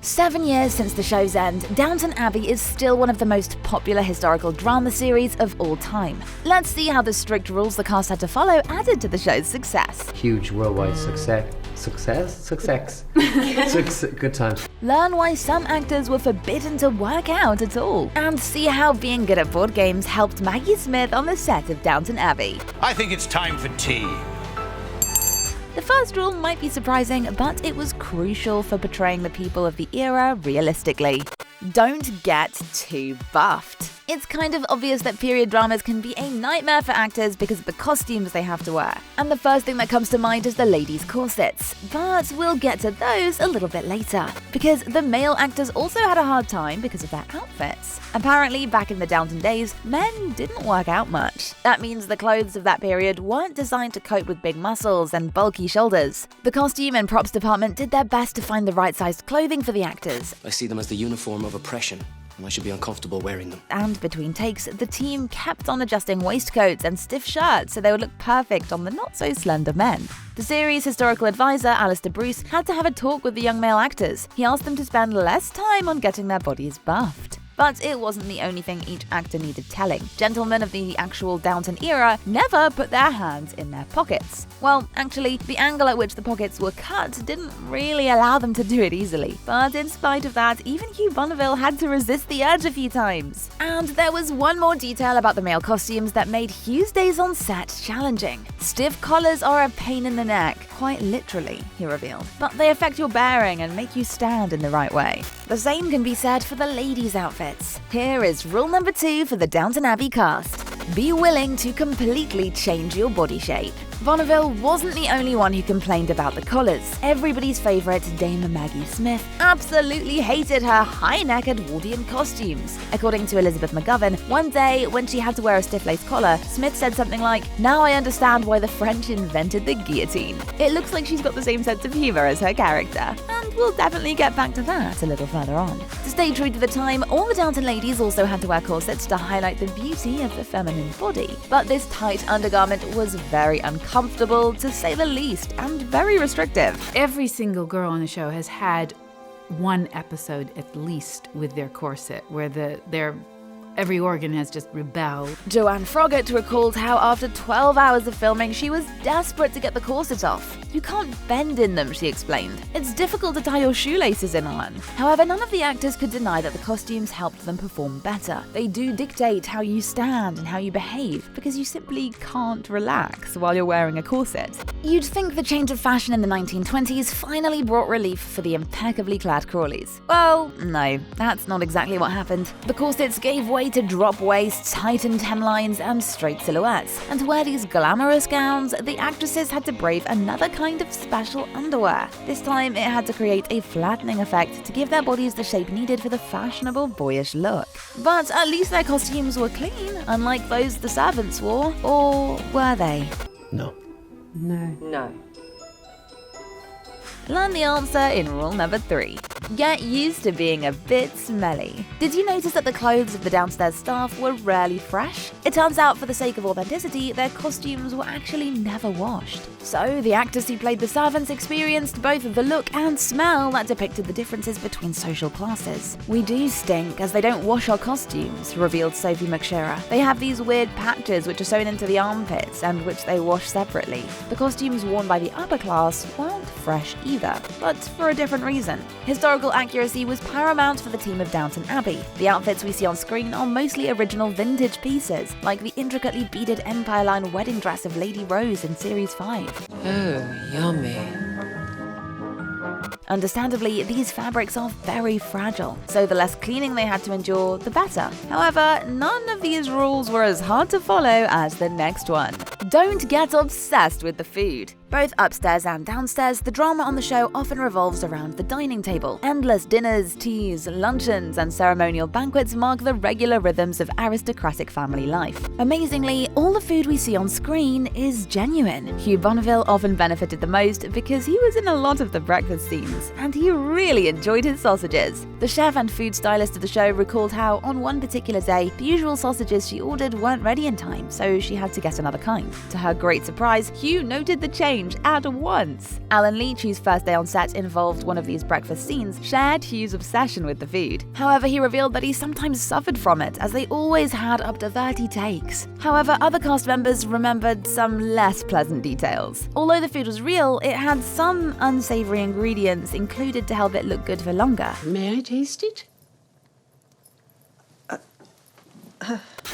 7 years since the show's end, Downton Abbey is still one of the most popular historical drama series of all time. Let's see how the strict rules the cast had to follow added to the show's success. Huge worldwide success. Good times. Learn why some actors were forbidden to work out at all, and see how being good at board games helped Maggie Smith on the set of Downton Abbey. I think it's time for tea. The first rule might be surprising, but it was crucial for portraying the people of the era realistically. Don't get too buffed. It's kind of obvious that period dramas can be a nightmare for actors because of the costumes they have to wear. And the first thing that comes to mind is the ladies' corsets. But we'll get to those a little bit later, because the male actors also had a hard time because of their outfits. Apparently, back in the Downton days, men didn't work out much. That means the clothes of that period weren't designed to cope with big muscles and bulky shoulders. The costume and props department did their best to find the right-sized clothing for the actors. I see them as the uniform of oppression, and I should be uncomfortable wearing them. And between takes, the team kept on adjusting waistcoats and stiff shirts so they would look perfect on the not-so-slender men. The series' historical advisor, Alistair Bruce, had to have a talk with the young male actors. He asked them to spend less time on getting their bodies buffed. But it wasn't the only thing each actor needed telling. Gentlemen of the actual Downton era never put their hands in their pockets. Well, actually, the angle at which the pockets were cut didn't really allow them to do it easily. But in spite of that, even Hugh Bonneville had to resist the urge a few times. And there was one more detail about the male costumes that made Hugh's days on set challenging. Stiff collars are a pain in the neck, quite literally, he revealed. But they affect your bearing and make you stand in the right way. The same can be said for the ladies' outfits. Here is rule number 2 for the Downton Abbey cast. Be willing to completely change your body shape. Bonneville wasn't the only one who complained about the collars. Everybody's favourite, Dame Maggie Smith, absolutely hated her high-necked Edwardian costumes. According to Elizabeth McGovern, one day when she had to wear a stiff-laced collar, Smith said something like, "Now I understand why the French invented the guillotine." It looks like she's got the same sense of humour as her character, and we'll definitely get back to that a little further on. To stay true to the time, all the Downton ladies also had to wear corsets to highlight the beauty of the feminine body. But this tight undergarment was very uncomfortable, to say the least, and very restrictive. Every single girl on the show has had one episode at least with their corset where their every organ has just rebelled. Joanne Froggatt recalled how after 12 hours of filming, she was desperate to get the corset off. "You can't bend in them," she explained. "It's difficult to tie your shoelaces in one." However, none of the actors could deny that the costumes helped them perform better. They do dictate how you stand and how you behave, because you simply can't relax while you're wearing a corset. You'd think the change of fashion in the 1920s finally brought relief for the impeccably clad Crawleys. Well, no, that's not exactly what happened. The corsets gave way to drop waists, tightened hemlines, and straight silhouettes. And to wear these glamorous gowns, the actresses had to brave another kind of special underwear. This time, it had to create a flattening effect to give their bodies the shape needed for the fashionable boyish look. But at least their costumes were clean, unlike those the servants wore. Or were they? No. No. Learn the answer in rule number 3. Get used to being a bit smelly. Did you notice that the clothes of the downstairs staff were rarely fresh? It turns out, for the sake of authenticity, their costumes were actually never washed. So the actors who played the servants experienced both the look and smell that depicted the differences between social classes. "We do stink, as they don't wash our costumes," revealed Sophie McShearer. "They have these weird patches which are sewn into the armpits and which they wash separately." The costumes worn by the upper class weren't fresh either, but for a different reason. Historical accuracy was paramount for the team of Downton Abbey. The outfits we see on screen are mostly original vintage pieces, like the intricately beaded Empire Line wedding dress of Lady Rose in Series 5. Oh, yummy. Understandably, these fabrics are very fragile, so the less cleaning they had to endure, the better. However, none of these rules were as hard to follow as the next one. Don't get obsessed with the food. Both upstairs and downstairs, the drama on the show often revolves around the dining table. Endless dinners, teas, luncheons, and ceremonial banquets mark the regular rhythms of aristocratic family life. Amazingly, all the food we see on screen is genuine. Hugh Bonneville often benefited the most because he was in a lot of the breakfast scenes, and he really enjoyed his sausages. The chef and food stylist of the show recalled how, on one particular day, the usual sausages she ordered weren't ready in time, so she had to get another kind. To her great surprise, Hugh noted the change change at once. Alan Leach, whose first day on set involved one of these breakfast scenes, shared Hugh's obsession with the food. However, he revealed that he sometimes suffered from it, as they always had up to 30 takes. However, other cast members remembered some less pleasant details. Although the food was real, it had some unsavory ingredients included to help it look good for longer. May I taste it?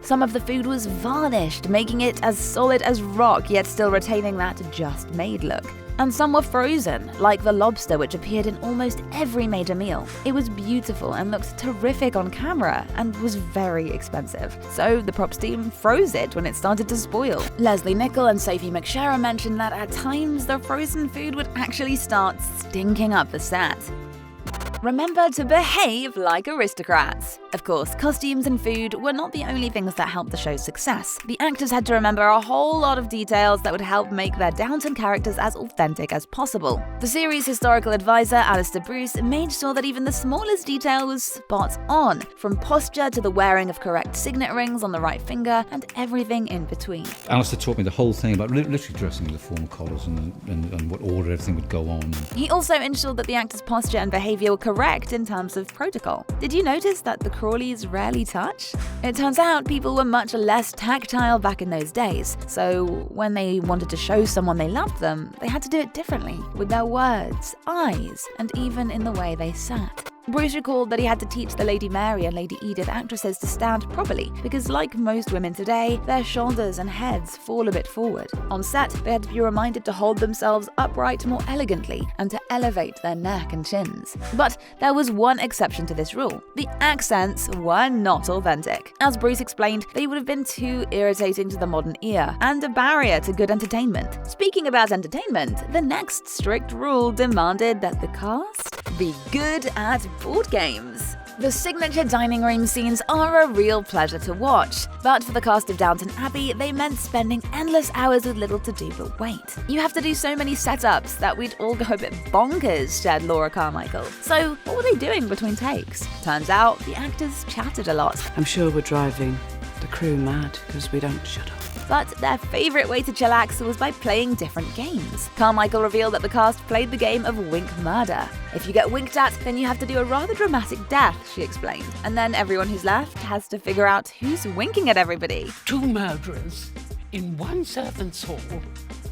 Some of the food was varnished, making it as solid as rock, yet still retaining that just-made look. And some were frozen, like the lobster, which appeared in almost every major meal. It was beautiful and looked terrific on camera, and was very expensive. So the props team froze it when it started to spoil. Leslie Nichol and Sophie McSherra mentioned that at times the frozen food would actually start stinking up the set. Remember to behave like aristocrats. Of course, costumes and food were not the only things that helped the show's success. The actors had to remember a whole lot of details that would help make their Downton characters as authentic as possible. The series' historical advisor, Alistair Bruce, made sure that even the smallest detail was spot on, from posture to the wearing of correct signet rings on the right finger and everything in between. Alistair taught me the whole thing about literally dressing with the formal collars and what order everything would go on. He also ensured that the actors' posture and behavior were correct in terms of protocol. Did you notice that the Crawleys rarely touch? It turns out people were much less tactile back in those days, so when they wanted to show someone they loved them, they had to do it differently, with their words, eyes, and even in the way they sat. Bruce recalled that he had to teach the Lady Mary and Lady Edith actresses to stand properly, because like most women today, their shoulders and heads fall a bit forward. On set, they had to be reminded to hold themselves upright more elegantly and to elevate their neck and chins. But there was one exception to this rule. The accents were not authentic. As Bruce explained, they would have been too irritating to the modern ear and a barrier to good entertainment. Speaking about entertainment, the next strict rule demanded that the cast be good at board games. The signature dining room scenes are a real pleasure to watch, but for the cast of Downton Abbey, they meant spending endless hours with little to do but wait. You have to do so many setups that we'd all go a bit bonkers, shared Laura Carmichael. So what were they doing between takes? Turns out the actors chatted a lot. I'm sure we're driving the crew mad because we don't shut up. But their favourite way to chillax was by playing different games. Carmichael revealed that the cast played the game of Wink Murder. If you get winked at, then you have to do a rather dramatic death, she explained. And then everyone who's left has to figure out who's winking at everybody. 2 murderers in one servant's hall.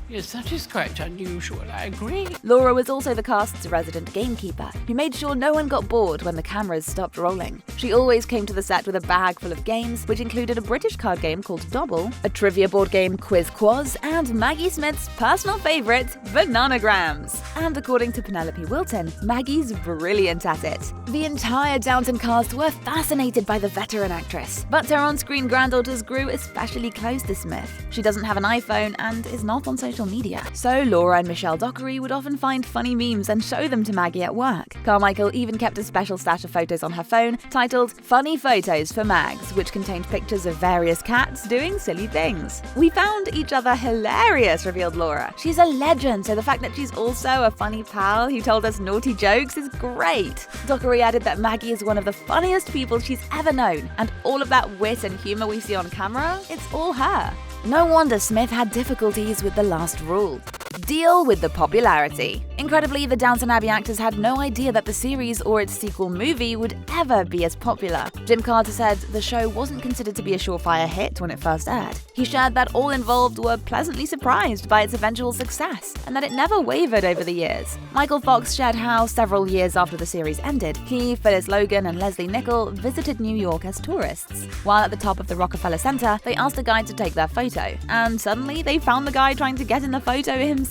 Yes, that is quite unusual, I agree. Laura was also the cast's resident gamekeeper, who made sure no one got bored when the cameras stopped rolling. She always came to the set with a bag full of games, which included a British card game called Dobble, a trivia board game Quiz Quaz, and Maggie Smith's personal favourite, Bananagrams. And according to Penelope Wilton, Maggie's brilliant at it. The entire Downton cast were fascinated by the veteran actress, but her on-screen granddaughters grew especially close to Smith. She doesn't have an iPhone and is not on social media. So Laura and Michelle Dockery would often find funny memes and show them to Maggie at work. Carmichael even kept a special stash of photos on her phone titled Funny Photos for Mags, which contained pictures of various cats doing silly things. We found each other hilarious, revealed Laura. She's a legend, so the fact that she's also a funny pal who told us naughty jokes is great. Dockery added that Maggie is one of the funniest people she's ever known, and all of that wit and humour we see on camera, it's all her. No wonder Smith had difficulties with the last rule. Deal with the popularity. Incredibly, the Downton Abbey actors had no idea that the series or its sequel movie would ever be as popular. Jim Carter said the show wasn't considered to be a surefire hit when it first aired. He shared that all involved were pleasantly surprised by its eventual success, and that it never wavered over the years. Michael Fox shared how, several years after the series ended, he, Phyllis Logan, and Leslie Nichol visited New York as tourists. While at the top of the Rockefeller Center, they asked a guide to take their photo, and suddenly they found the guy trying to get in the photo himself.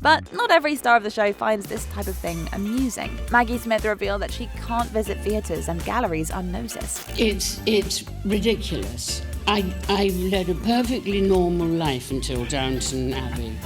But not every star of the show finds this type of thing amusing. Maggie Smith revealed that she can't visit theaters and galleries unnoticed. It's ridiculous. I led a perfectly normal life until Downton Abbey.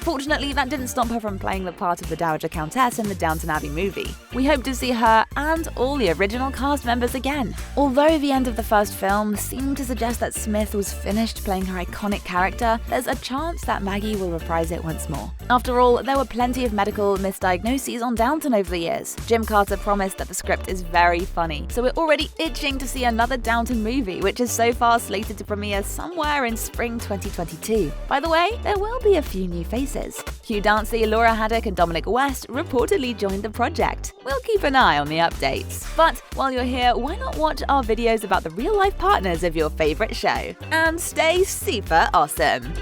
Unfortunately, that didn't stop her from playing the part of the Dowager Countess in the Downton Abbey movie. We hope to see her and all the original cast members again. Although the end of the first film seemed to suggest that Smith was finished playing her iconic character, there's a chance that Maggie will reprise it once more. After all, there were plenty of medical misdiagnoses on Downton over the years. Jim Carter promised that the script is very funny, so we're already itching to see another Downton movie, which is so far slated to premiere somewhere in spring 2022. By the way, there will be a few new faces. Hugh Dancy, Laura Haddock, and Dominic West reportedly joined the project. We'll keep an eye on the updates. But while you're here, why not watch our videos about the real-life partners of your favorite show? And stay super awesome!